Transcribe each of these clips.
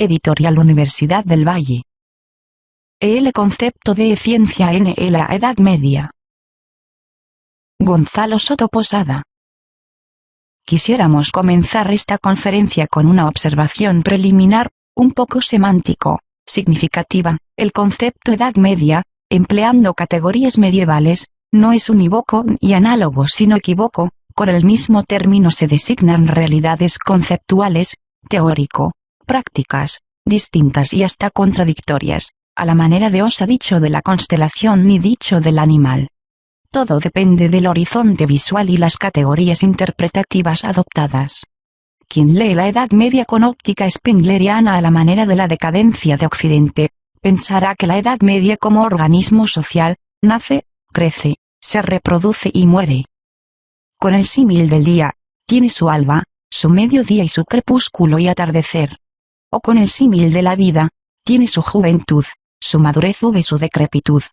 Editorial Universidad del Valle. El concepto de ciencia en la Edad Media. Gonzalo Soto Posada. Quisiéramos comenzar esta conferencia con una observación preliminar, un poco semántico, significativa. El concepto Edad Media, empleando categorías medievales, no es unívoco y análogo sino equívoco. Con el mismo término se designan realidades conceptuales, teórico-prácticas, distintas y hasta contradictorias, a la manera de os ha dicho de la constelación y dicho del animal. Todo depende del horizonte visual y las categorías interpretativas adoptadas. Quien lee la Edad Media con óptica spengleriana a la manera de la decadencia de Occidente, pensará que la Edad Media como organismo social, nace, crece, se reproduce y muere. Con el símil del día, tiene su alba, su mediodía y su crepúsculo y atardecer. O con el símil de la vida, tiene su juventud, su madurez y su decrepitud.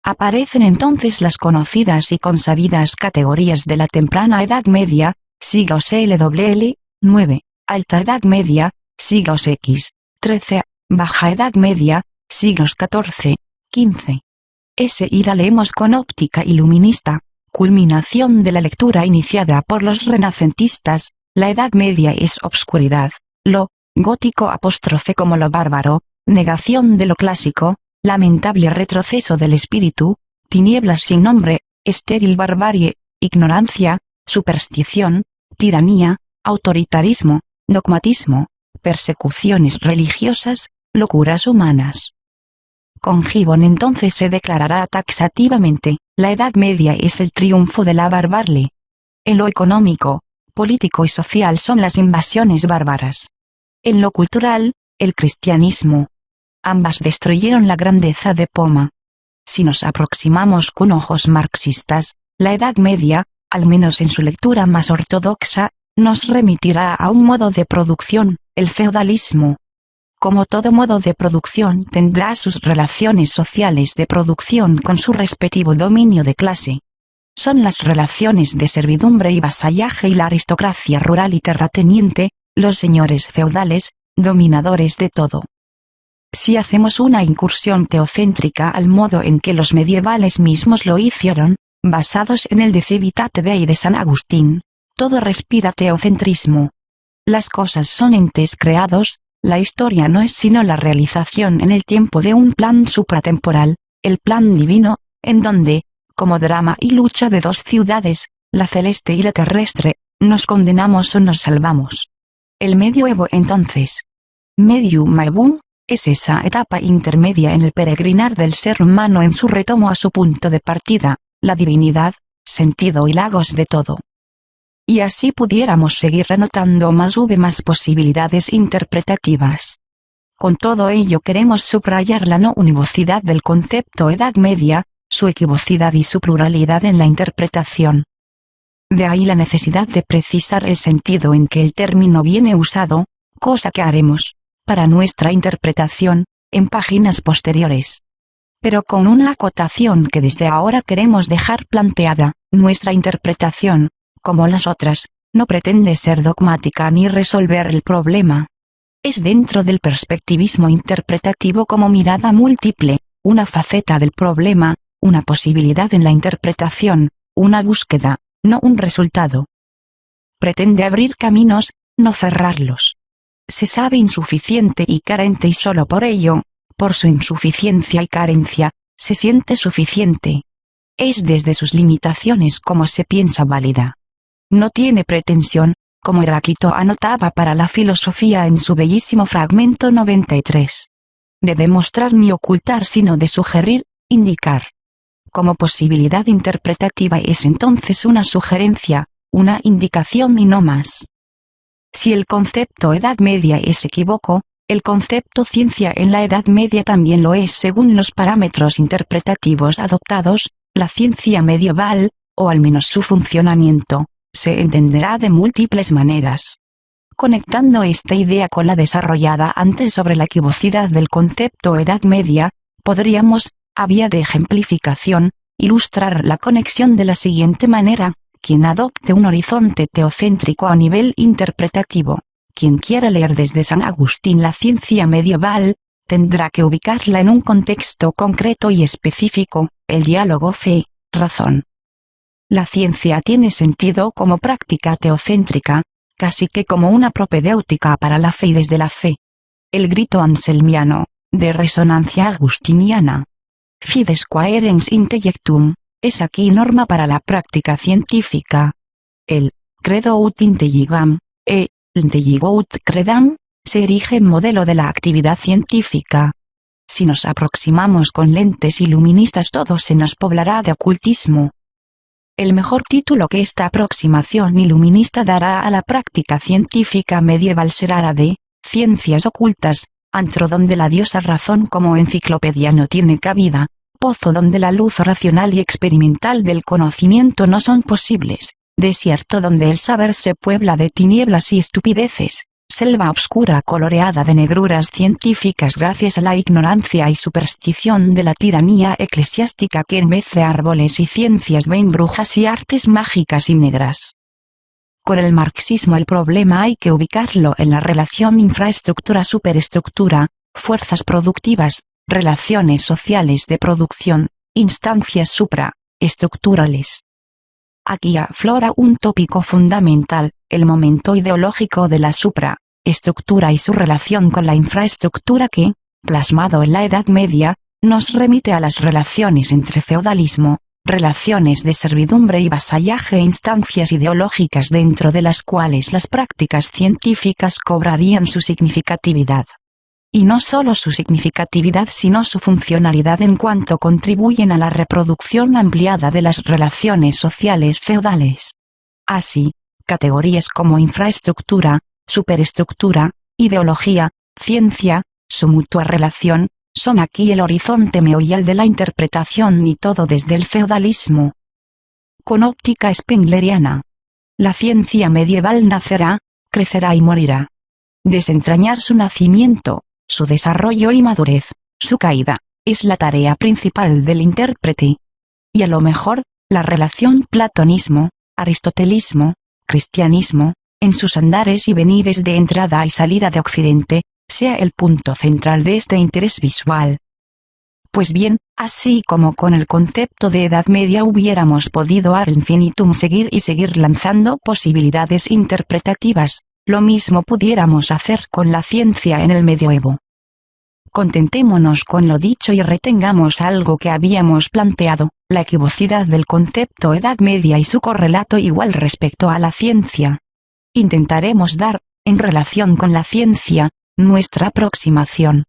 Aparecen entonces las conocidas y consabidas categorías de la temprana Edad Media, siglos LWL, 9, Alta Edad Media, siglos X, 13, Baja Edad Media, siglos XIV, 15. Y la leemos con óptica iluminista, culminación de la lectura iniciada por los renacentistas. La Edad Media es obscuridad, lo gótico apóstrofe como lo bárbaro, negación de lo clásico, lamentable retroceso del espíritu, tinieblas sin nombre, estéril barbarie, ignorancia, superstición, tiranía, autoritarismo, dogmatismo, persecuciones religiosas, locuras humanas. Con Gibbon entonces se declarará taxativamente, la Edad Media es el triunfo de la barbarie. En lo económico, político y social son las invasiones bárbaras. En lo cultural, el cristianismo. Ambas destruyeron la grandeza de Poma. Si nos aproximamos con ojos marxistas, la Edad Media, al menos en su lectura más ortodoxa, nos remitirá a un modo de producción, el feudalismo. Como todo modo de producción tendrá sus relaciones sociales de producción con su respectivo dominio de clase. Son las relaciones de servidumbre y vasallaje y la aristocracia rural y terrateniente, los señores feudales, dominadores de todo. Si hacemos una incursión teocéntrica al modo en que los medievales mismos lo hicieron, basados en el De Civitate Dei de San Agustín, todo respira teocentrismo. Las cosas son entes creados. La historia no es sino la realización en el tiempo de un plan supratemporal, el plan divino, en donde, como drama y lucha de dos ciudades, la celeste y la terrestre, nos condenamos o nos salvamos. El medioevo entonces, medium aevum, es esa etapa intermedia en el peregrinar del ser humano en su retomo a su punto de partida, la divinidad, sentido y lagos de todo. Y así pudiéramos seguir anotando más posibilidades interpretativas. Con todo ello queremos subrayar la no univocidad del concepto Edad Media, su equivocidad y su pluralidad en la interpretación. De ahí la necesidad de precisar el sentido en que el término viene usado, cosa que haremos, para nuestra interpretación, en páginas posteriores. Pero con una acotación que desde ahora queremos dejar planteada, nuestra interpretación, como las otras, no pretende ser dogmática ni resolver el problema. Es dentro del perspectivismo interpretativo como mirada múltiple, una faceta del problema, una posibilidad en la interpretación, una búsqueda, no un resultado. Pretende abrir caminos, no cerrarlos. Se sabe insuficiente y carente y solo por ello, por su insuficiencia y carencia, se siente suficiente. Es desde sus limitaciones como se piensa válida. No tiene pretensión, como Heráclito anotaba para la filosofía en su bellísimo fragmento 93. De demostrar ni ocultar sino de sugerir, indicar. Como posibilidad interpretativa es entonces una sugerencia, una indicación y no más. Si el concepto Edad Media es equívoco, el concepto ciencia en la Edad Media también lo es según los parámetros interpretativos adoptados. La ciencia medieval, o al menos su funcionamiento, se entenderá de múltiples maneras. Conectando esta idea con la desarrollada antes sobre la equivocidad del concepto Edad Media, podríamos, a vía de ejemplificación, ilustrar la conexión de la siguiente manera: quien adopte un horizonte teocéntrico a nivel interpretativo, Quien quiera leer desde San Agustín la ciencia medieval, tendrá que ubicarla en un contexto concreto y específico, el diálogo fe-razón. La ciencia tiene sentido como práctica teocéntrica, casi que como una propedéutica para la fe y desde la fe. El grito anselmiano, de resonancia agustiniana, Fides quaerens intellectum, es aquí norma para la práctica científica. El credo ut intelligam, intelligo ut credam, se erige en modelo de la actividad científica. Si nos aproximamos con lentes iluministas todo se nos poblará de ocultismo. El mejor título que esta aproximación iluminista dará a la práctica científica medieval será la de Ciencias ocultas, antro donde la diosa razón como enciclopedia no tiene cabida, pozo donde la luz racional y experimental del conocimiento no son posibles, desierto donde el saber se puebla de tinieblas y estupideces, selva obscura coloreada de negruras científicas gracias a la ignorancia y superstición de la tiranía eclesiástica que en vez de árboles y ciencias ven brujas y artes mágicas y negras. Con el marxismo el problema hay que ubicarlo en la relación infraestructura-superestructura, fuerzas productivas, relaciones sociales de producción, instancias supraestructurales. Aquí aflora un tópico fundamental, el momento ideológico de la supraestructura y su relación con la infraestructura que, plasmado en la Edad Media, nos remite a las relaciones entre feudalismo, relaciones de servidumbre y vasallaje e instancias ideológicas dentro de las cuales las prácticas científicas cobrarían su significatividad. Y no solo su significatividad sino su funcionalidad en cuanto contribuyen a la reproducción ampliada de las relaciones sociales feudales. Así, categorías como infraestructura, superestructura, ideología, ciencia, su mutua relación, son aquí el horizonte meollar de la interpretación y todo desde el feudalismo. Con óptica spengleriana. La ciencia medieval nacerá, crecerá y morirá. Desentrañar su nacimiento, su desarrollo y madurez, su caída, es la tarea principal del intérprete. Y a lo mejor, la relación platonismo, aristotelismo, cristianismo, en sus andares y venires de entrada y salida de Occidente, sea el punto central de este interés visual. Pues bien, así como con el concepto de Edad Media hubiéramos podido ad infinitum seguir lanzando posibilidades interpretativas, lo mismo pudiéramos hacer con la ciencia en el medioevo. Contentémonos con lo dicho y retengamos algo que habíamos planteado, la equivocidad del concepto Edad Media y su correlato igual respecto a la ciencia. Intentaremos dar, en relación con la ciencia, nuestra aproximación.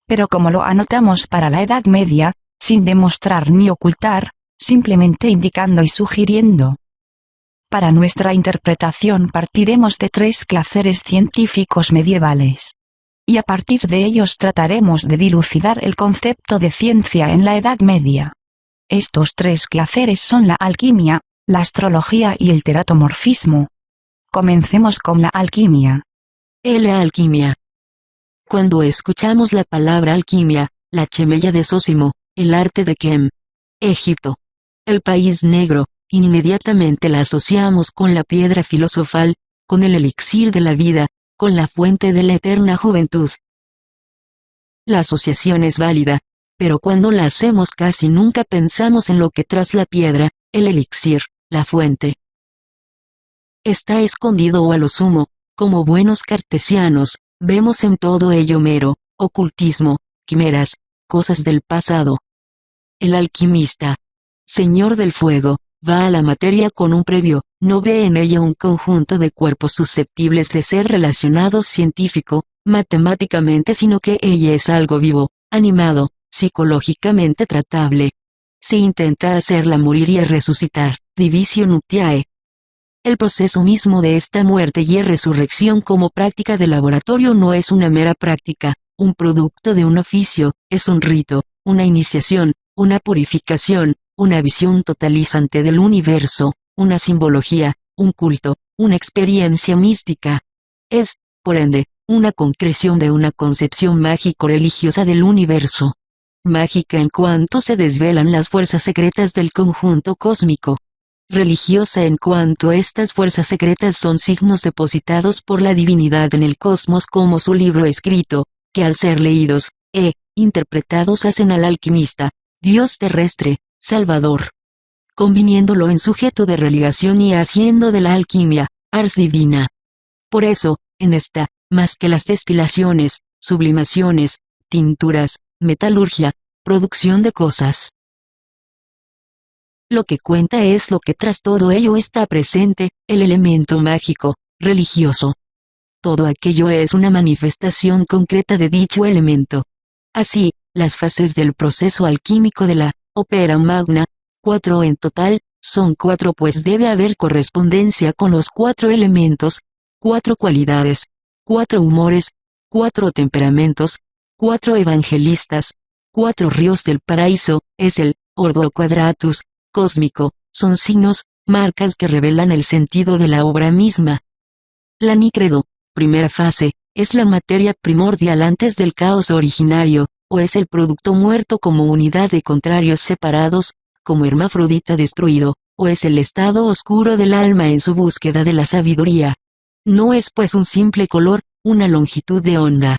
Pero como lo anotamos para la Edad Media, sin demostrar ni ocultar, simplemente indicando y sugiriendo. Para nuestra interpretación partiremos de 3 quehaceres científicos medievales. Y a partir de ellos trataremos de dilucidar el concepto de ciencia en la Edad Media. Estos 3 quehaceres son la alquimia, la astrología y el teratomorfismo. Comencemos con la alquimia. La alquimia. Cuando escuchamos la palabra alquimia, la chemella de Zósimo, el arte de Kem, Egipto, el país negro, inmediatamente la asociamos con la piedra filosofal, con el elixir de la vida, con la fuente de la eterna juventud. La asociación es válida, pero cuando la hacemos casi nunca pensamos en lo que tras la piedra, el elixir, la fuente, está escondido o a lo sumo, como buenos cartesianos, vemos en todo ello mero ocultismo, quimeras, cosas del pasado. El alquimista, señor del fuego, va a la materia con un previo, no ve en ella un conjunto de cuerpos susceptibles de ser relacionados científico, matemáticamente, sino que ella es algo vivo, animado, psicológicamente tratable. Se intenta hacerla morir y resucitar, divisio nuptiae. El proceso mismo de esta muerte y resurrección como práctica de laboratorio no es una mera práctica, un producto de un oficio, es un rito, una iniciación, una purificación, una visión totalizante del universo, una simbología, un culto, una experiencia mística. Es, por ende, una concreción de una concepción mágico-religiosa del universo. Mágica en cuanto se desvelan las fuerzas secretas del conjunto cósmico. religiosa en cuanto estas fuerzas secretas son signos depositados por la divinidad en el cosmos como su libro escrito, que al ser leídos, interpretados hacen al alquimista, Dios terrestre, Salvador. Conviniéndolo en sujeto de religación y haciendo de la alquimia, ars divina. Por eso, en esta, más que las destilaciones, sublimaciones, tinturas, metalurgia, producción de cosas. Lo que cuenta es lo que tras todo ello está presente, el elemento mágico, religioso. Todo aquello es una manifestación concreta de dicho elemento. Así, las fases del proceso alquímico de la ópera magna, 4 en total, son 4 pues debe haber correspondencia con los 4 elementos, 4 cualidades, 4 humores, 4 temperamentos, 4 evangelistas, 4 ríos del paraíso, es el ordo quadratus cósmico, son signos, marcas que revelan el sentido de la obra misma. La nicredo, primera fase, es la materia primordial antes del caos originario, o es el producto muerto como unidad de contrarios separados, como hermafrodita destruido, o es el estado oscuro del alma en su búsqueda de la sabiduría. No es pues un simple color, una longitud de onda.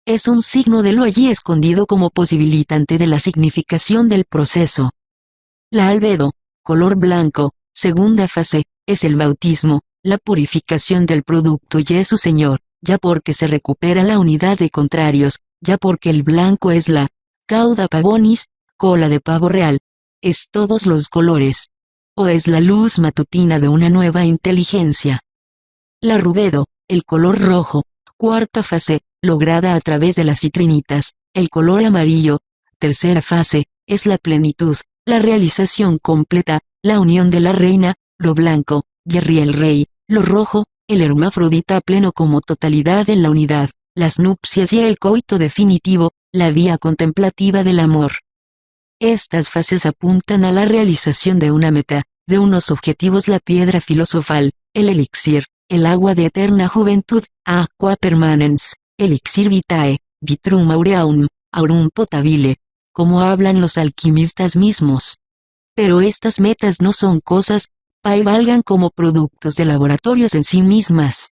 Es un signo de lo allí escondido como posibilitante de la significación del proceso. La albedo, color blanco, segunda fase, es el bautismo, la purificación del producto y es su Señor, ya porque se recupera la unidad de contrarios, ya porque el blanco es la cauda pavonis, cola de pavo real. Es todos los colores. O es la luz matutina de una nueva inteligencia. La rubedo, el color rojo, cuarta fase, lograda a través de las citrinitas, el color amarillo, tercera fase, es la plenitud, la realización completa, la unión de la reina, lo blanco, Jerry el rey, lo rojo, el hermafrodita pleno como totalidad en la unidad, las nupcias y el coito definitivo, la vía contemplativa del amor. Estas fases apuntan a la realización de una meta, de unos objetivos: la piedra filosofal, el elixir, el agua de eterna juventud, aqua permanens, elixir vitae, vitrum aureum, aurum potabile, como hablan los alquimistas mismos. Pero estas metas no son cosas, y valgan como productos de laboratorios en sí mismas.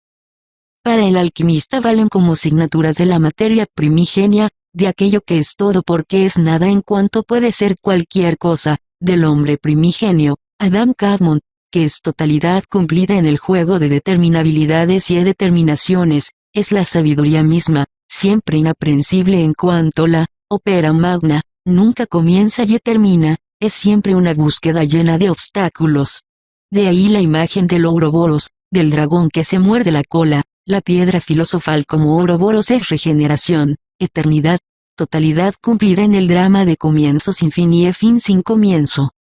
Para el alquimista valen como signaturas de la materia primigenia, de aquello que es todo porque es nada en cuanto puede ser cualquier cosa, del hombre primigenio, Adam Kadmon, que es totalidad cumplida en el juego de determinabilidades y determinaciones, es la sabiduría misma, siempre inaprehensible en cuanto la ópera magna, nunca comienza y termina, es siempre una búsqueda llena de obstáculos. De ahí la imagen del Ouroboros, del dragón que se muerde la cola, la piedra filosofal como Ouroboros es regeneración, eternidad, totalidad cumplida en el drama de comienzo sin fin y fin sin comienzo.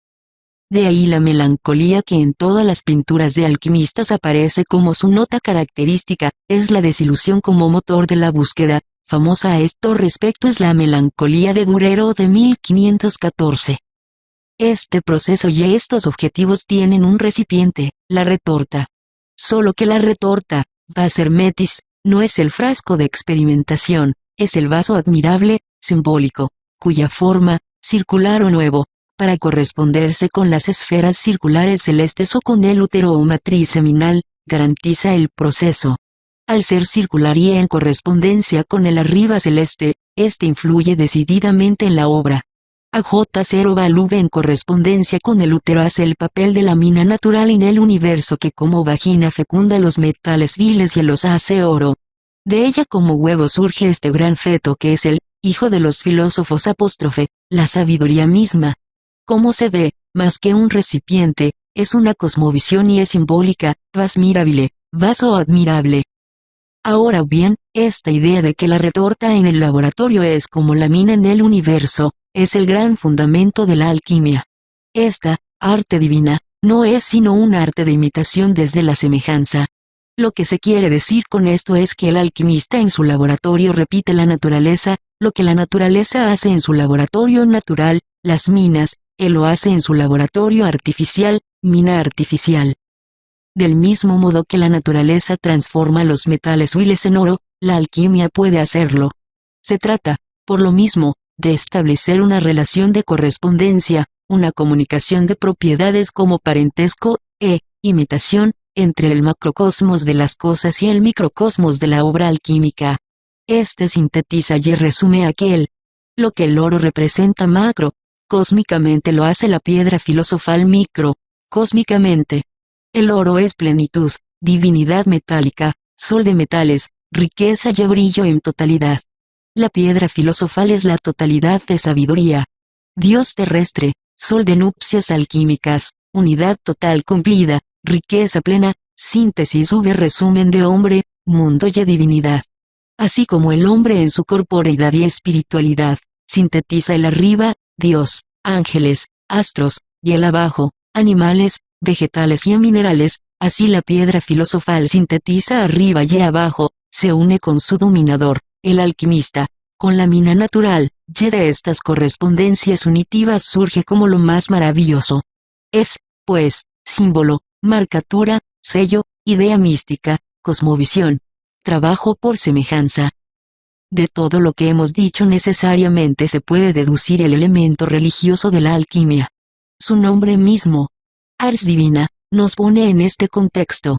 De ahí la melancolía que en todas las pinturas de alquimistas aparece como su nota característica, es la desilusión como motor de la búsqueda. Famosa a esto respecto es la melancolía de Durero de 1514. Este proceso y estos objetivos tienen un recipiente, la retorta. Solo que la retorta, vas hermetis, no es el frasco de experimentación, es el vaso admirable, simbólico, cuya forma, circular o nuevo, para corresponderse con las esferas circulares celestes o con el útero o matriz seminal, garantiza el proceso. Al ser circular y en correspondencia con el arriba celeste, este influye decididamente en la obra. AJ0 Balub en correspondencia con el útero hace el papel de la mina natural en el universo que como vagina fecunda los metales viles y los hace oro. De ella como huevo surge este gran feto que es el hijo de los filósofos apóstrofe, la sabiduría misma. Como se ve, más que un recipiente, es una cosmovisión y es simbólica, vas mirabile, vaso admirable. Ahora bien, esta idea de que la retorta en el laboratorio es como la mina en el universo, es el gran fundamento de la alquimia. Esta, arte divina, no es sino un arte de imitación desde la semejanza. Lo que se quiere decir con esto es que el alquimista en su laboratorio repite la naturaleza, lo que la naturaleza hace en su laboratorio natural, las minas, él lo hace en su laboratorio artificial, mina artificial. Del mismo modo que la naturaleza transforma los metales viles en oro, la alquimia puede hacerlo. Se trata, por lo mismo, de establecer una relación de correspondencia, una comunicación de propiedades como parentesco, imitación, entre el macrocosmos de las cosas y el microcosmos de la obra alquímica. Este sintetiza y resume lo que el oro representa macro, cósmicamente lo hace la piedra filosofal micro, cósmicamente. El oro es plenitud, divinidad metálica, sol de metales, riqueza y brillo en totalidad. La piedra filosofal es la totalidad de sabiduría. Dios terrestre, sol de nupcias alquímicas, unidad total cumplida, riqueza plena, síntesis resumen de hombre, mundo y divinidad. Así como el hombre en su corporeidad y espiritualidad, sintetiza el arriba, Dios, ángeles, astros, y el abajo, animales, vegetales y minerales, así la piedra filosofal sintetiza arriba y abajo, se une con su dominador, el alquimista, con la mina natural, y de estas correspondencias unitivas surge como lo más maravilloso. Es, pues, símbolo, marcatura, sello, idea mística, cosmovisión, trabajo por semejanza. De todo lo que hemos dicho necesariamente se puede deducir el elemento religioso de la alquimia. Su nombre mismo, ars divina, nos pone en este contexto.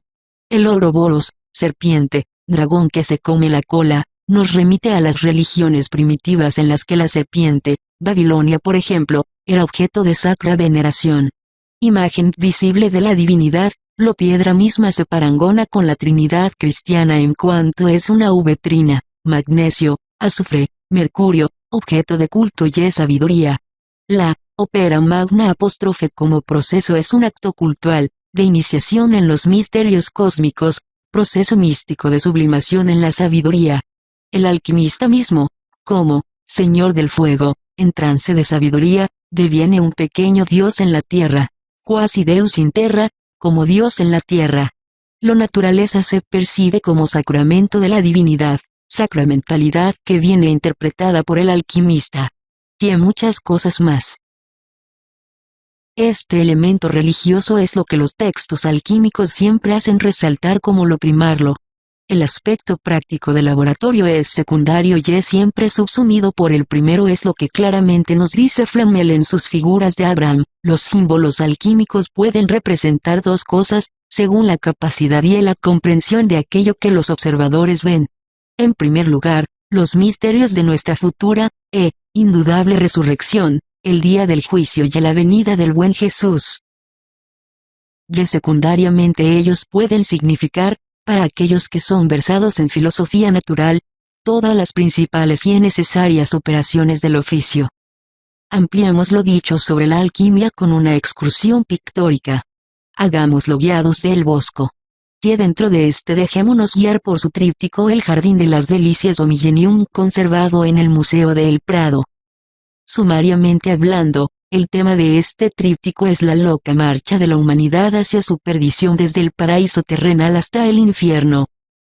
El Ouroboros, serpiente, dragón que se come la cola, nos remite a las religiones primitivas en las que la serpiente, Babilonia por ejemplo, era objeto de sacra veneración. Imagen visible de la divinidad, la piedra misma se parangona con la Trinidad cristiana en cuanto es una trina, magnesio, azufre, mercurio, objeto de culto y es sabiduría. La ópera magna apóstrofe como proceso es un acto cultual, de iniciación en los misterios cósmicos, proceso místico de sublimación en la sabiduría. El alquimista mismo, como Señor del Fuego, en trance de sabiduría, deviene un pequeño Dios en la tierra, quasi Deus in terra, como Dios en la tierra. La naturaleza se percibe como sacramento de la divinidad, sacramentalidad que viene interpretada por el alquimista. Y muchas cosas más. Este elemento religioso es lo que los textos alquímicos siempre hacen resaltar como lo primario. El aspecto práctico del laboratorio es secundario y es siempre subsumido por el primero, es lo que claramente nos dice Flamel en sus figuras de Abraham. Los símbolos alquímicos pueden representar dos cosas, según la capacidad y la comprensión de aquello que los observadores ven. En primer lugar, los misterios de nuestra futura, indudable resurrección, el día del juicio y la venida del buen Jesús. Y secundariamente ellos pueden significar, para aquellos que son versados en filosofía natural, todas las principales y necesarias operaciones del oficio. Ampliemos lo dicho sobre la alquimia con una excursión pictórica. Hagámoslo guiados del Bosco. Y dentro de este dejémonos guiar por su tríptico El Jardín de las Delicias o Millennium conservado en el Museo del Prado. Sumariamente hablando, el tema de este tríptico es la loca marcha de la humanidad hacia su perdición desde el paraíso terrenal hasta el infierno.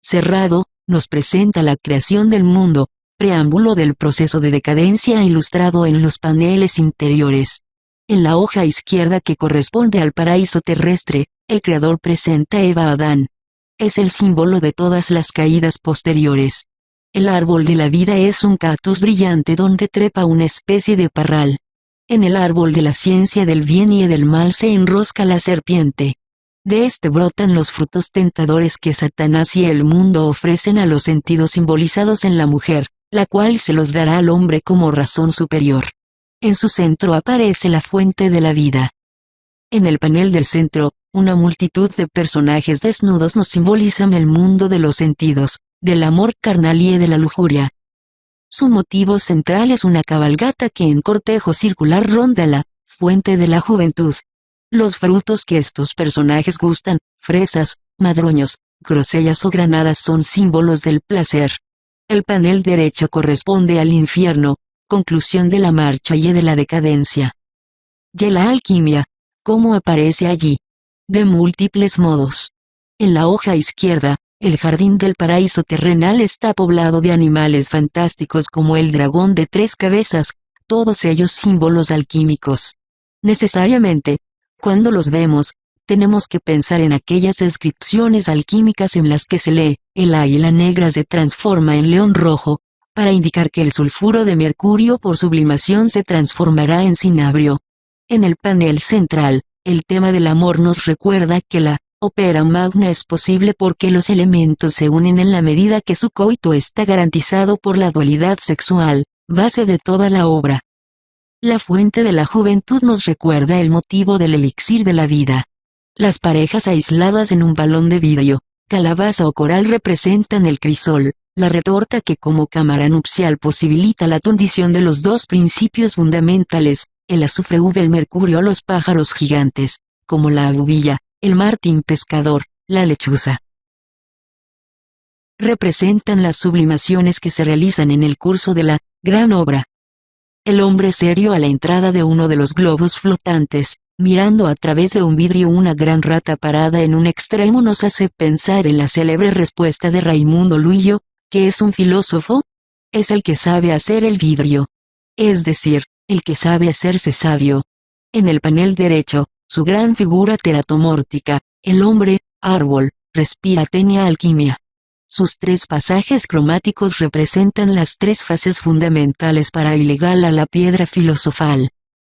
Cerrado, nos presenta la creación del mundo, preámbulo del proceso de decadencia ilustrado en los paneles interiores. En la hoja izquierda que corresponde al paraíso terrestre, el Creador presenta a Eva a Adán. Es el símbolo de todas las caídas posteriores. El árbol de la vida es un cactus brillante donde trepa una especie de parral. En el árbol de la ciencia del bien y del mal se enrosca la serpiente. De este brotan los frutos tentadores que Satanás y el mundo ofrecen a los sentidos simbolizados en la mujer, la cual se los dará al hombre como razón superior. En su centro aparece la fuente de la vida. En el panel del centro, una multitud de personajes desnudos nos simbolizan el mundo de los sentidos, del amor carnal y de la lujuria. Su motivo central es una cabalgata que en cortejo circular ronda la fuente de la juventud. Los frutos que estos personajes gustan, fresas, madroños, grosellas o granadas, son símbolos del placer. El panel derecho corresponde al infierno, conclusión de la marcha y de la decadencia. Y la alquimia, ¿cómo aparece allí? De múltiples modos. En la hoja izquierda, el jardín del paraíso terrenal está poblado de animales fantásticos como el dragón de 3 cabezas, todos ellos símbolos alquímicos. Necesariamente, cuando los vemos, tenemos que pensar en aquellas descripciones alquímicas en las que se lee, el águila negra se transforma en león rojo, para indicar que el sulfuro de mercurio por sublimación se transformará en cinabrio. En el panel central, el tema del amor nos recuerda que la ópera magna es posible porque los elementos se unen en la medida que su coito está garantizado por la dualidad sexual, base de toda la obra. La fuente de la juventud nos recuerda el motivo del elixir de la vida. Las parejas aisladas en un balón de vidrio, calabaza o coral representan el crisol, la retorta que como cámara nupcial posibilita la tundición de los dos principios fundamentales, el azufre el mercurio, los pájaros gigantes, como la abubilla, el martín pescador, la lechuza. Representan las sublimaciones que se realizan en el curso de la gran obra. El hombre serio a la entrada de uno de los globos flotantes, mirando a través de un vidrio una gran rata parada en un extremo, nos hace pensar en la célebre respuesta de Raimundo Luillo, ¿qué es un filósofo? Es el que sabe hacer el vidrio. Es decir, el que sabe hacerse sabio. En el panel derecho, su gran figura teratomórtica, el hombre, árbol, respira tenia alquimia. Sus tres pasajes cromáticos representan las tres fases fundamentales para ilegal a la piedra filosofal.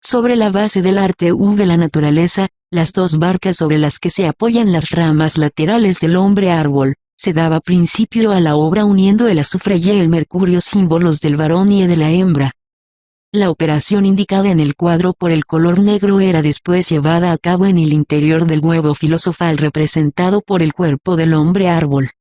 Sobre la base del arte la naturaleza, las dos barcas sobre las que se apoyan las ramas laterales del hombre árbol, se daba principio a la obra uniendo el azufre y el mercurio, símbolos del varón y de la hembra. La operación indicada en el cuadro por el color negro era después llevada a cabo en el interior del huevo filosofal representado por el cuerpo del hombre árbol.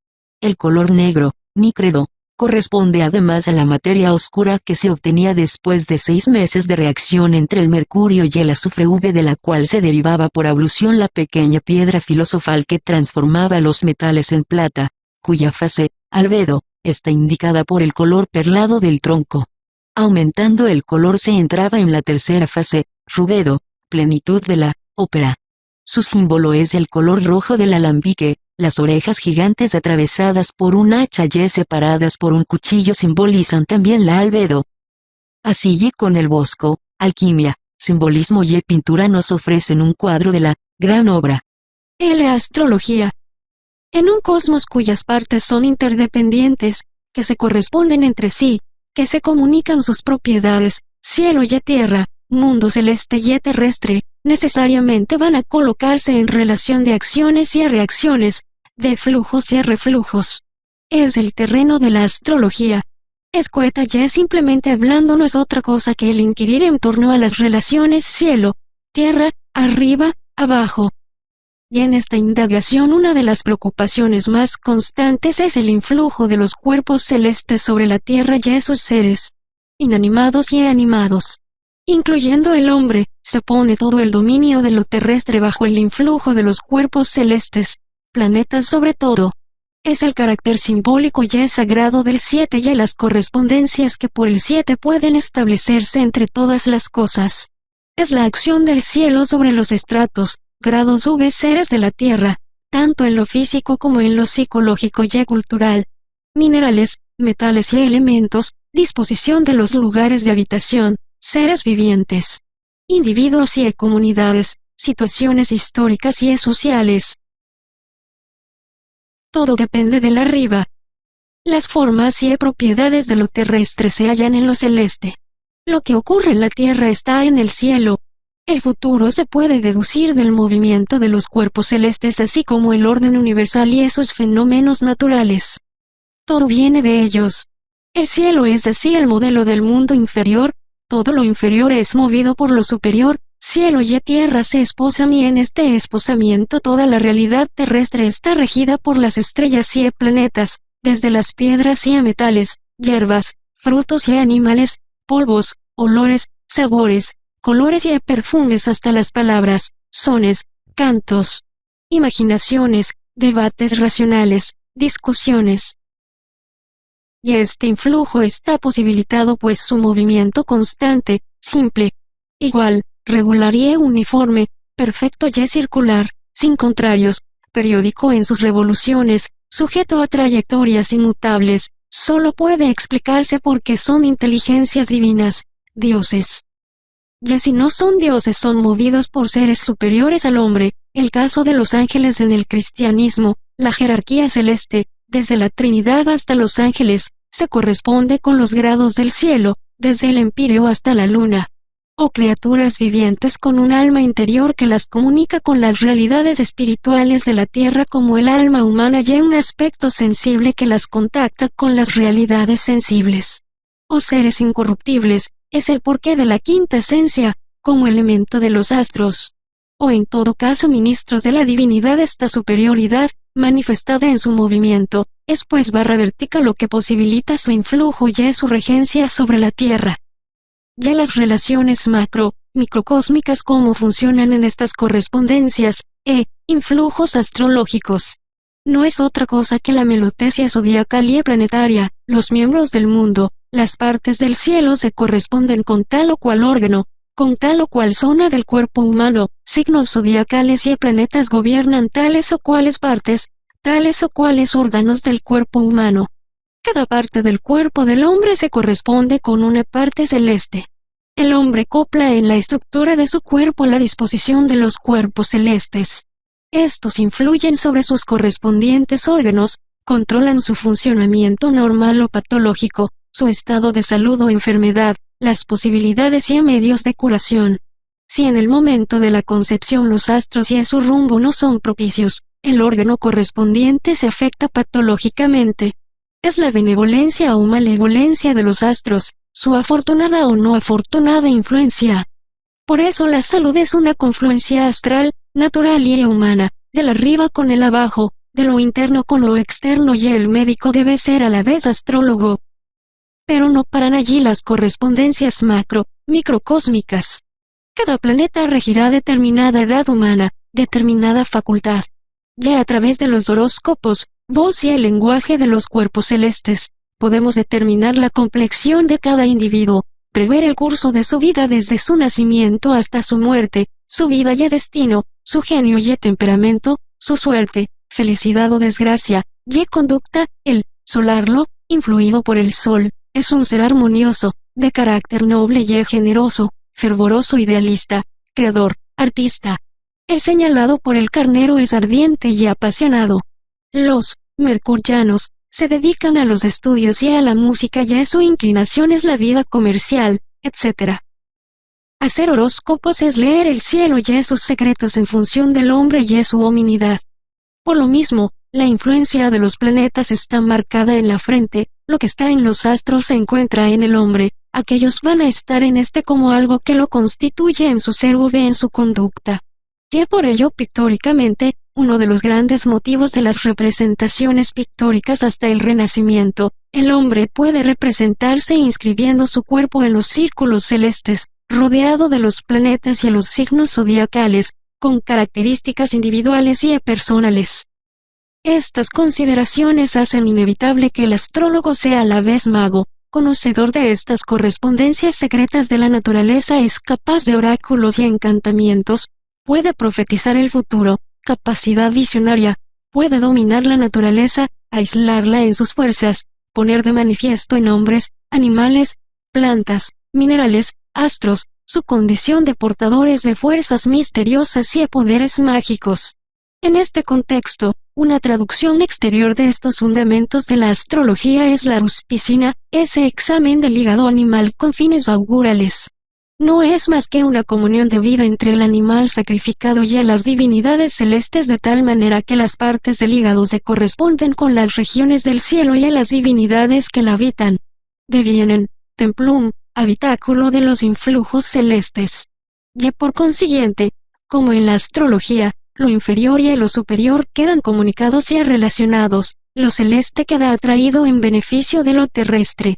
El color negro, nícredo, corresponde además a la materia oscura que se obtenía después de 6 meses de reacción entre el mercurio y el azufre, de la cual se derivaba por ablución la pequeña piedra filosofal que transformaba los metales en plata, cuya fase, albedo, está indicada por el color perlado del tronco. Aumentando el color se entraba en la tercera fase, rubedo, plenitud de la ópera. Su símbolo es el color rojo del alambique. Las orejas gigantes atravesadas por un hacha y separadas por un cuchillo simbolizan también la albedo. Así y con el bosco, alquimia, simbolismo y pintura nos ofrecen un cuadro de la gran obra. La astrología. En un cosmos cuyas partes son interdependientes, que se corresponden entre sí, que se comunican sus propiedades, cielo y tierra, mundo celeste y terrestre, necesariamente van a colocarse en relación de acciones y reacciones, de flujos y reflujos. Es el terreno de la astrología. Escueta y simplemente hablando no es otra cosa que el inquirir en torno a las relaciones cielo, tierra, arriba, abajo. Y en esta indagación una de las preocupaciones más constantes es el influjo de los cuerpos celestes sobre la tierra y sus seres, inanimados y animados. Incluyendo el hombre, se pone todo el dominio de lo terrestre bajo el influjo de los cuerpos celestes, planetas sobre todo. Es el carácter simbólico y sagrado del 7 y las correspondencias que por el 7 pueden establecerse entre todas las cosas. Es la acción del cielo sobre los estratos, grados seres de la tierra, tanto en lo físico como en lo psicológico y cultural. Minerales, metales y elementos, disposición de los lugares de habitación, seres vivientes, individuos y comunidades, situaciones históricas y sociales. Todo depende del arriba. Las formas y propiedades de lo terrestre se hallan en lo celeste. Lo que ocurre en la tierra está en el cielo. El futuro se puede deducir del movimiento de los cuerpos celestes, así como el orden universal y esos fenómenos naturales. Todo viene de ellos. El cielo es así el modelo del mundo inferior. Todo lo inferior es movido por lo superior, cielo y tierra se esposan y en este esposamiento toda la realidad terrestre está regida por las estrellas y planetas, desde las piedras y metales, hierbas, frutos y animales, polvos, olores, sabores, colores y perfumes hasta las palabras, sones, cantos, imaginaciones, debates racionales, discusiones. Y este influjo está posibilitado pues su movimiento constante, simple, igual, regular y uniforme, perfecto y circular, sin contrarios, periódico en sus revoluciones, sujeto a trayectorias inmutables, solo puede explicarse porque son inteligencias divinas, dioses. Y si no son dioses son movidos por seres superiores al hombre, el caso de los ángeles en el cristianismo, la jerarquía celeste, desde la Trinidad hasta los ángeles, se corresponde con los grados del cielo, desde el empíreo hasta la luna. o criaturas vivientes con un alma interior que las comunica con las realidades espirituales de la tierra, como el alma humana y un aspecto sensible que las contacta con las realidades sensibles. O seres incorruptibles, es el porqué de la quinta esencia, como elemento de los astros. O en todo caso ministros de la divinidad. Esta superioridad, manifestada en su movimiento, es pues barra vertical lo que posibilita su influjo y es su regencia sobre la tierra. Ya las relaciones microcósmicas, cómo funcionan en estas correspondencias, influjos astrológicos. No es otra cosa que la melotesia zodiacal y planetaria. Los miembros del mundo, las partes del cielo se corresponden con tal o cual órgano, con tal o cual zona del cuerpo humano. Signos zodiacales y planetas gobiernan tales o cuales partes, tales o cuales órganos del cuerpo humano. Cada parte del cuerpo del hombre se corresponde con una parte celeste. El hombre copla en la estructura de su cuerpo la disposición de los cuerpos celestes. Estos influyen sobre sus correspondientes órganos, controlan su funcionamiento normal o patológico, su estado de salud o enfermedad, las posibilidades y medios de curación. Si en el momento de la concepción los astros y su rumbo no son propicios, el órgano correspondiente se afecta patológicamente. Es la benevolencia o malevolencia de los astros, su afortunada o no afortunada influencia. Por eso la salud es una confluencia astral, natural y humana, del arriba con el abajo, de lo interno con lo externo, y el médico debe ser a la vez astrólogo. Pero no paran allí las correspondencias microcósmicas. Cada planeta regirá determinada edad humana, determinada facultad. Ya a través de los horóscopos, voz y el lenguaje de los cuerpos celestes, podemos determinar la complexión de cada individuo, prever el curso de su vida desde su nacimiento hasta su muerte, su vida y destino, su genio y temperamento, su suerte, felicidad o desgracia, y conducta. El solarlo, influido por el sol, es un ser armonioso, de carácter noble y generoso, fervoroso, idealista, creador, artista. El señalado por el carnero es ardiente y apasionado. Los mercurianos se dedican a los estudios y a la música, y su inclinación es la vida comercial, etc. Hacer horóscopos es leer el cielo y sus secretos en función del hombre y su hominidad. Por lo mismo, la influencia de los planetas está marcada en la frente. Lo que está en los astros se encuentra en el hombre. Aquellos van a estar en como algo que lo constituye en su ser en su conducta. Y por ello pictóricamente, uno de los grandes motivos de las representaciones pictóricas hasta el Renacimiento, el hombre puede representarse inscribiendo su cuerpo en los círculos celestes, rodeado de los planetas y los signos zodiacales, con características individuales y personales. Estas consideraciones hacen inevitable que el astrólogo sea a la vez mago, conocedor de estas correspondencias secretas de la naturaleza, es capaz de oráculos y encantamientos, puede profetizar el futuro, capacidad visionaria, puede dominar la naturaleza, aislarla en sus fuerzas, poner de manifiesto en hombres, animales, plantas, minerales, astros, su condición de portadores de fuerzas misteriosas y poderes mágicos. En este contexto, una traducción exterior de estos fundamentos de la astrología es la auspicina, ese examen del hígado animal con fines augurales. No es más que una comunión de vida entre el animal sacrificado y las divinidades celestes, de tal manera que las partes del hígado se corresponden con las regiones del cielo y las divinidades que la habitan. Devienen, templum, habitáculo de los influjos celestes. Y por consiguiente, como en la astrología, lo inferior y lo superior quedan comunicados y relacionados, lo celeste queda atraído en beneficio de lo terrestre.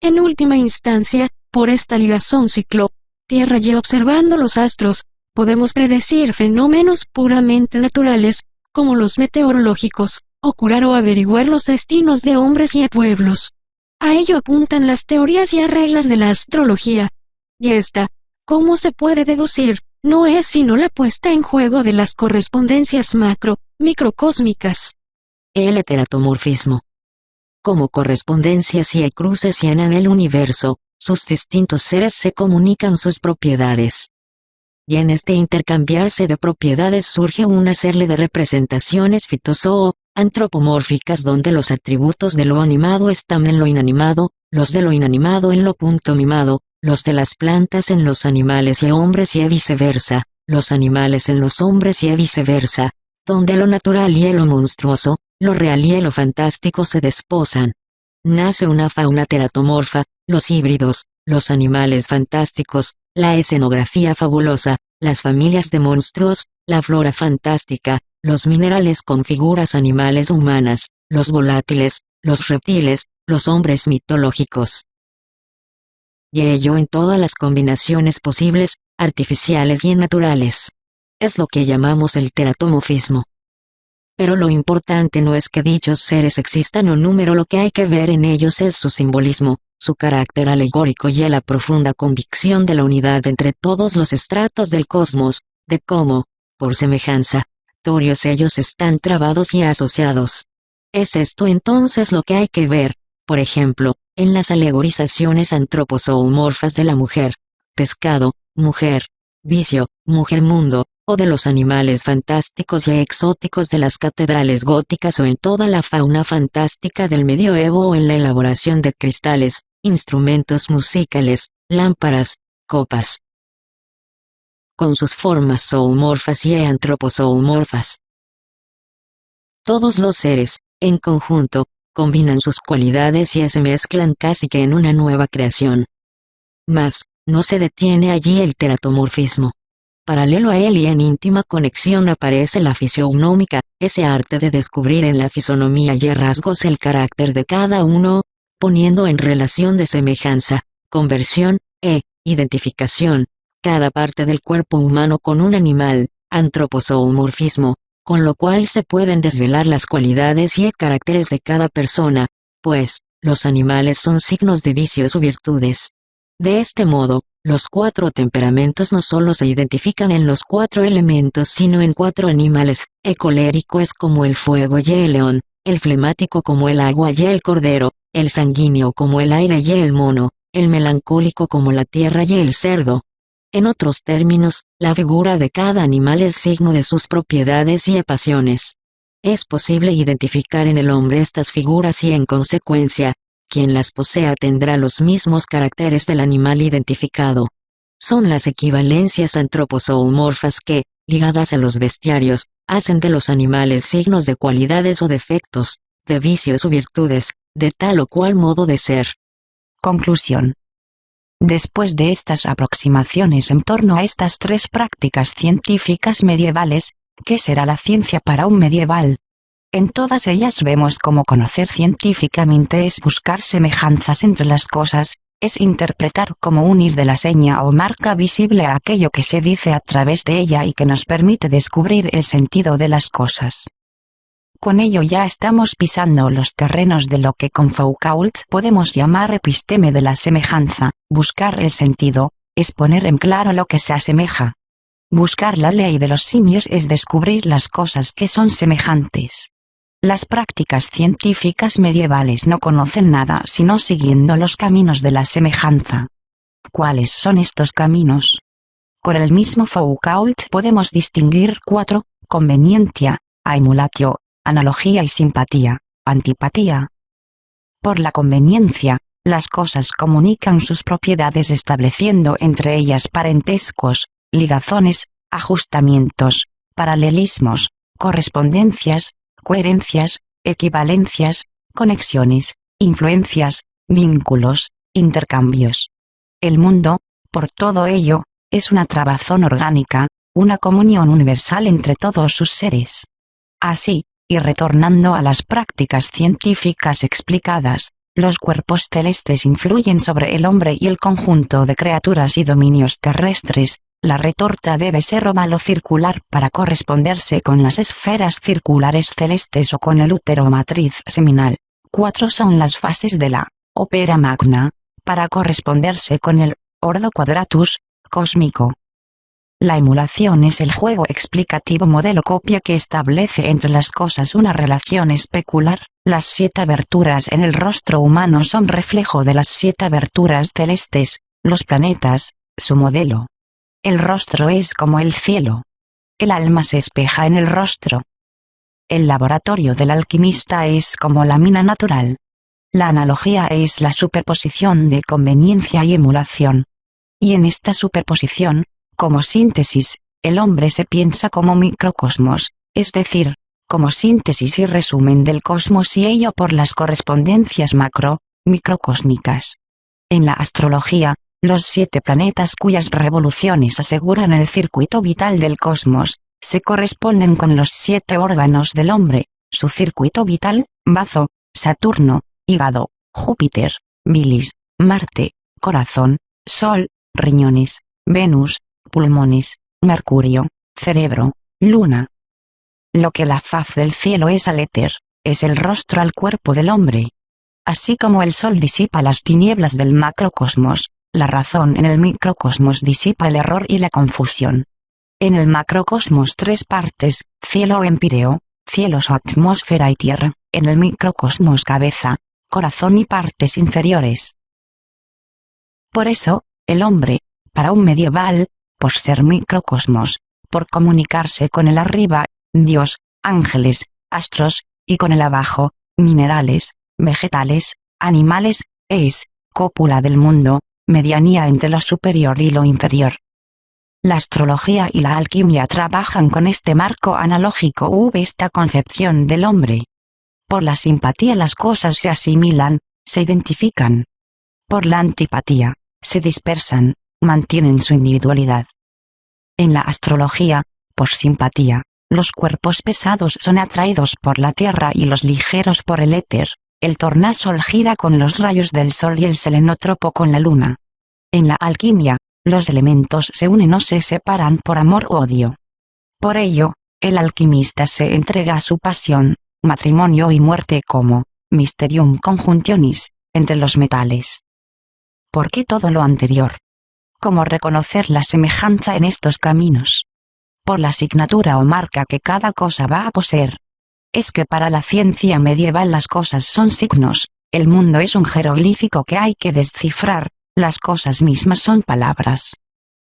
En última instancia, por esta ligazón ciclo-tierra y observando los astros, podemos predecir fenómenos puramente naturales, como los meteorológicos, o curar o averiguar los destinos de hombres y pueblos. A ello apuntan las teorías y reglas de la astrología. Y esta, ¿cómo se puede deducir?, no es sino la puesta en juego de las correspondencias microcósmicas. El heterotomorfismo. Como correspondencias y cruces en el universo, sus distintos seres se comunican sus propiedades. Y en este intercambiarse de propiedades surge una serie de representaciones fitozo-antropomórficas, donde los atributos de lo animado están en lo inanimado, los de lo inanimado en lo punto mimado, los de las plantas en los animales y hombres y viceversa, los animales en los hombres y viceversa, donde lo natural y lo monstruoso, lo real y lo fantástico se desposan. Nace una fauna teratomorfa, los híbridos, los animales fantásticos, la escenografía fabulosa, las familias de monstruos, la flora fantástica, los minerales con figuras animales humanas, los volátiles, los reptiles, los hombres mitológicos. Y ello en todas las combinaciones posibles, artificiales y naturales. Es lo que llamamos el teratomorfismo. Pero lo importante no es que dichos seres existan o número, lo que hay que ver en ellos es su simbolismo, su carácter alegórico y la profunda convicción de la unidad entre todos los estratos del cosmos, de cómo, por semejanza, todos ellos están trabados y asociados. Es esto entonces lo que hay que ver, por ejemplo, en las alegorizaciones antropozoomorfas de la mujer, pescado, mujer, vicio, mujer mundo, o de los animales fantásticos y exóticos de las catedrales góticas o en toda la fauna fantástica del medioevo o en la elaboración de cristales, instrumentos musicales, lámparas, copas. Con sus formas zoomorfas y antropozoomorfas. Todos los seres, en conjunto, combinan sus cualidades y se mezclan casi que en una nueva creación. Mas, no se detiene allí el teratomorfismo. Paralelo a él y en íntima conexión aparece la fisionómica, ese arte de descubrir en la fisonomía y rasgos el carácter de cada uno, poniendo en relación de semejanza, conversión, identificación, cada parte del cuerpo humano con un animal, antropozoomorfismo, con lo cual se pueden desvelar las cualidades y caracteres de cada persona, pues, los animales son signos de vicios o virtudes. De este modo, los 4 temperamentos no solo se identifican en los 4 elementos sino en 4 animales, el colérico es como el fuego y el león, el flemático como el agua y el cordero, el sanguíneo como el aire y el mono, el melancólico como la tierra y el cerdo. En otros términos, la figura de cada animal es signo de sus propiedades y pasiones. Es posible identificar en el hombre estas figuras y en consecuencia, quien las posea tendrá los mismos caracteres del animal identificado. Son las equivalencias antropozoomorfas que, ligadas a los bestiarios, hacen de los animales signos de cualidades o defectos, de vicios o virtudes, de tal o cual modo de ser. Conclusión. Después de estas aproximaciones en torno a estas 3 prácticas científicas medievales, ¿qué será la ciencia para un medieval? En todas ellas vemos cómo conocer científicamente es buscar semejanzas entre las cosas, es interpretar como unir de la seña o marca visible a aquello que se dice a través de ella y que nos permite descubrir el sentido de las cosas. Con ello ya estamos pisando los terrenos de lo que con Foucault podemos llamar episteme de la semejanza. Buscar el sentido, es poner en claro lo que se asemeja. Buscar la ley de los simios es descubrir las cosas que son semejantes. Las prácticas científicas medievales no conocen nada sino siguiendo los caminos de la semejanza. ¿Cuáles son estos caminos? Con el mismo Foucault podemos distinguir 4, conveniencia, emulatio, analogía y simpatía, antipatía. Por la conveniencia, las cosas comunican sus propiedades estableciendo entre ellas parentescos, ligazones, ajustamientos, paralelismos, correspondencias, coherencias, equivalencias, conexiones, influencias, vínculos, intercambios. El mundo, por todo ello, es una trabazón orgánica, una comunión universal entre todos sus seres. Así, y retornando a las prácticas científicas explicadas, los cuerpos celestes influyen sobre el hombre y el conjunto de criaturas y dominios terrestres. La retorta debe ser oval o circular para corresponderse con las esferas circulares celestes o con el útero o matriz seminal. 4 son las fases de la ópera magna, para corresponderse con el ordo quadratus cósmico. La emulación es el juego explicativo modelo copia que establece entre las cosas una relación especular. Las 7 aberturas en el rostro humano son reflejo de las 7 aberturas celestes, los planetas, su modelo. El rostro es como el cielo. El alma se espeja en el rostro. El laboratorio del alquimista es como la mina natural. La analogía es la superposición de conveniencia y emulación, y en esta superposición, como síntesis, el hombre se piensa como microcosmos, es decir, como síntesis y resumen del cosmos y ello por las correspondencias microcósmicas. En la astrología, los 7 planetas cuyas revoluciones aseguran el circuito vital del cosmos, se corresponden con los 7 órganos del hombre, su circuito vital: bazo, Saturno, hígado, Júpiter, bilis, Marte, corazón, Sol, riñones, Venus, pulmones, Mercurio, cerebro, Luna. Lo que la faz del cielo es al éter, es el rostro al cuerpo del hombre. Así como el sol disipa las tinieblas del macrocosmos, la razón en el microcosmos disipa el error y la confusión. En el macrocosmos 3 partes, cielo o empíreo, cielos o atmósfera y tierra; en el microcosmos cabeza, corazón y partes inferiores. Por eso, el hombre, para un medieval, por ser microcosmos, por comunicarse con el arriba, Dios, ángeles, astros, y con el abajo, minerales, vegetales, animales, es cópula del mundo, medianía entre lo superior y lo inferior. La astrología y la alquimia trabajan con este marco analógico esta concepción del hombre. Por la simpatía las cosas se asimilan, se identifican. Por la antipatía, se dispersan, mantienen su individualidad. En la astrología, por simpatía, los cuerpos pesados son atraídos por la tierra y los ligeros por el éter; el tornasol gira con los rayos del sol y el selenótropo con la luna. En la alquimia, los elementos se unen o se separan por amor u odio. Por ello, el alquimista se entrega a su pasión, matrimonio y muerte como mysterium conjunctionis, entre los metales. ¿Por qué todo lo anterior? ¿Cómo reconocer la semejanza en estos caminos? Por la asignatura o marca que cada cosa va a poseer. Es que para la ciencia medieval las cosas son signos, el mundo es un jeroglífico que hay que descifrar, las cosas mismas son palabras.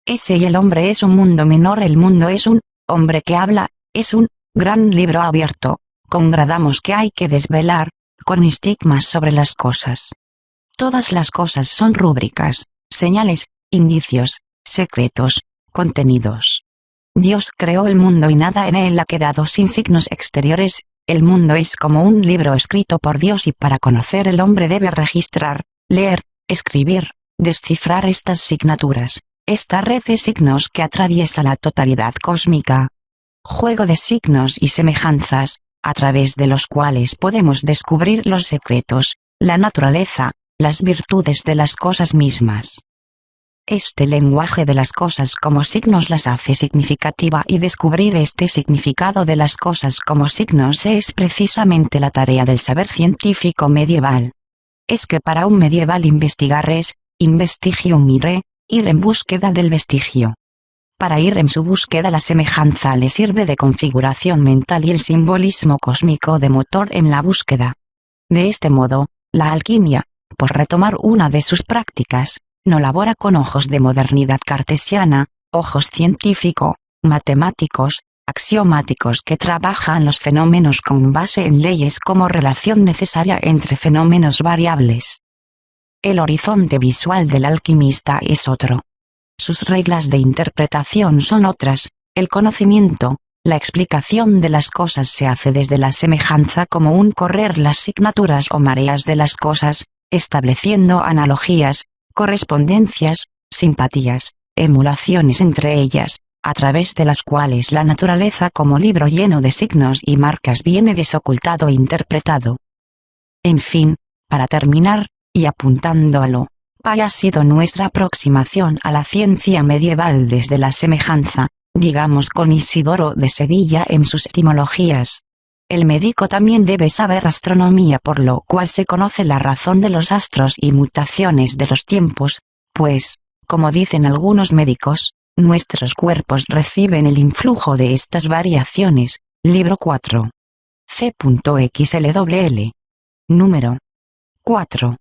Ese y el hombre es un mundo menor, el mundo es un hombre que habla, es un gran libro abierto, con gradamos que hay que desvelar, con estigmas sobre las cosas. Todas las cosas son rúbricas, señales, indicios, secretos, contenidos. Dios creó el mundo y nada en él ha quedado sin signos exteriores; el mundo es como un libro escrito por Dios y para conocer el hombre debe registrar, leer, escribir, descifrar estas signaturas, esta red de signos que atraviesa la totalidad cósmica. Juego de signos y semejanzas, a través de los cuales podemos descubrir los secretos, la naturaleza, las virtudes de las cosas mismas. Este lenguaje de las cosas como signos las hace significativa y descubrir este significado de las cosas como signos es precisamente la tarea del saber científico medieval. Es que para un medieval investigar es, investigium ire, ir en búsqueda del vestigio. Para ir en su búsqueda la semejanza le sirve de configuración mental y el simbolismo cósmico de motor en la búsqueda. De este modo, la alquimia, por retomar una de sus prácticas, no labora con ojos de modernidad cartesiana, ojos científico, matemáticos, axiomáticos que trabajan los fenómenos con base en leyes como relación necesaria entre fenómenos variables. El horizonte visual del alquimista es otro. Sus reglas de interpretación son otras, el conocimiento, la explicación de las cosas se hace desde la semejanza como un correr las signaturas o mareas de las cosas, estableciendo analogías, correspondencias, simpatías, emulaciones entre ellas, a través de las cuales la naturaleza como libro lleno de signos y marcas viene desocultado e interpretado. En fin, para terminar, y apuntando a lo que ha sido nuestra aproximación a la ciencia medieval desde la semejanza, digamos con Isidoro de Sevilla en sus etimologías. El médico también debe saber astronomía, por lo cual se conoce la razón de los astros y mutaciones de los tiempos, pues, como dicen algunos médicos, nuestros cuerpos reciben el influjo de estas variaciones. Libro 4. C.xlwl. Número 4.